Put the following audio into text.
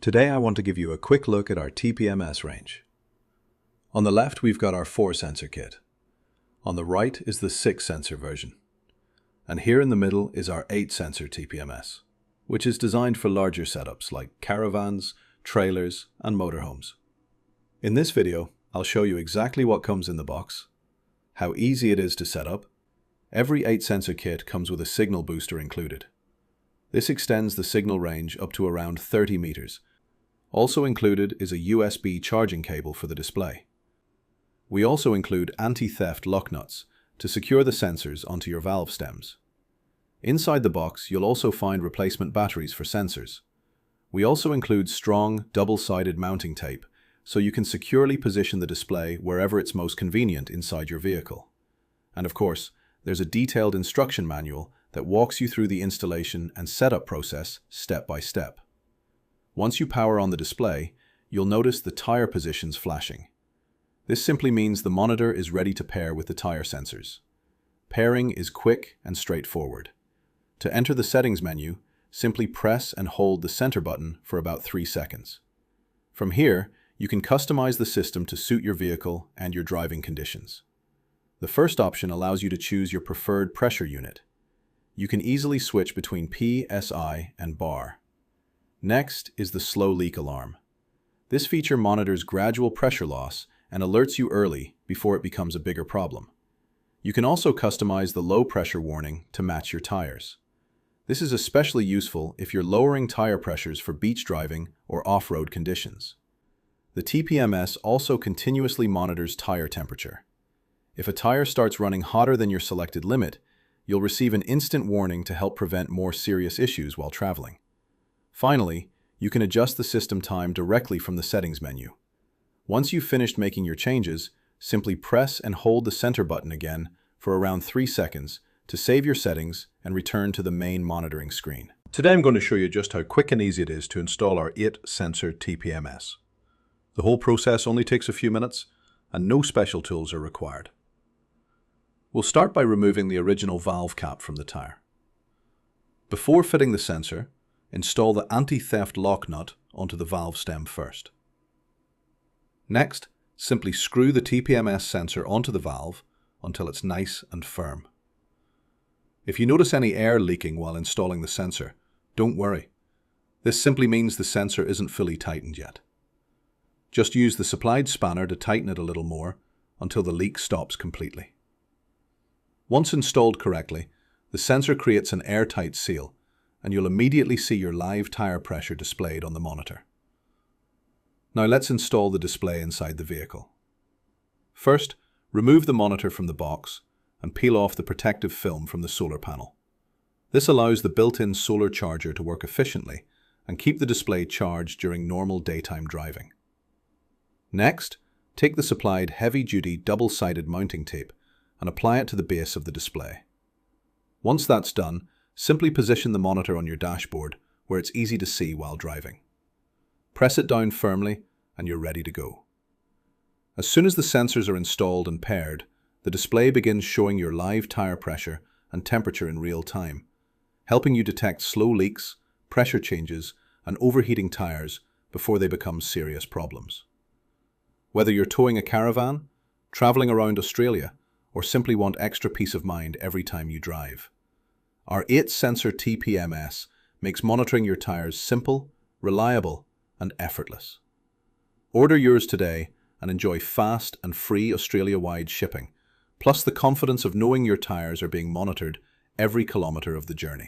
Today I want to give you a quick look at our Tpms range. On the left we've got our 4-sensor kit. On the right is the 6-sensor version. And here in the middle is our 8-sensor Tpms, which is designed for larger setups like caravans, trailers, and motorhomes. In this video, I'll show you exactly what comes in the box, how easy it is to set up. Every 8-sensor kit comes with a signal booster included. This extends the signal range up to around 30 meters. Also included is a USB charging cable for the display. We also include anti-theft lock nuts to secure the sensors onto your valve stems. Inside the box, you'll also find replacement batteries for sensors. We also include strong, double-sided mounting tape so you can securely position the display wherever it's most convenient inside your vehicle. And of course, there's a detailed instruction manual that walks you through the installation and setup process step by step. Once you power on the display, you'll notice the tire positions flashing. This simply means the monitor is ready to pair with the tire sensors. Pairing is quick and straightforward. To enter the settings menu, simply press and hold the center button for about 3 seconds. From here, you can customize the system to suit your vehicle and your driving conditions. The first option allows you to choose your preferred pressure unit. You can easily switch between PSI and bar. Next is the slow leak alarm. This feature monitors gradual pressure loss and alerts you early before it becomes a bigger problem. You can also customize the low pressure warning to match your tires. This is especially useful if you're lowering tire pressures for beach driving or off-road conditions. The Tpms also continuously monitors tire temperature. If a tire starts running hotter than your selected limit, you'll receive an instant warning to help prevent more serious issues while traveling. Finally, you can adjust the system time directly from the settings menu. Once you've finished making your changes, simply press and hold the center button again for around 3 seconds to save your settings and return to the main monitoring screen. Today I'm going to show you just how quick and easy it is to install our 8-sensor Tpms. The whole process only takes a few minutes and no special tools are required. We'll start by removing the original valve cap from the tire. Before fitting the sensor, install the anti-theft lock nut onto the valve stem first. Next, simply screw the Tpms sensor onto the valve until it's nice and firm. If you notice any air leaking while installing the sensor, don't worry. This simply means the sensor isn't fully tightened yet. Just use the supplied spanner to tighten it a little more until the leak stops completely. Once installed correctly, the sensor creates an airtight seal, and you'll immediately see your live tire pressure displayed on the monitor. Now let's install the display inside the vehicle. First, remove the monitor from the box and peel off the protective film from the solar panel. This allows the built-in solar charger to work efficiently and keep the display charged during normal daytime driving. Next, take the supplied heavy-duty double-sided mounting tape and apply it to the base of the display. Once that's done, simply position the monitor on your dashboard where it's easy to see while driving. Press it down firmly and you're ready to go. As soon as the sensors are installed and paired, the display begins showing your live tire pressure and temperature in real time, helping you detect slow leaks, pressure changes, and overheating tires before they become serious problems. Whether you're towing a caravan, traveling around Australia, or simply want extra peace of mind every time you drive, our 8-sensor Tpms makes monitoring your tires simple, reliable, and effortless. Order yours today and enjoy fast and free Australia-wide shipping, plus the confidence of knowing your tires are being monitored every kilometre of the journey.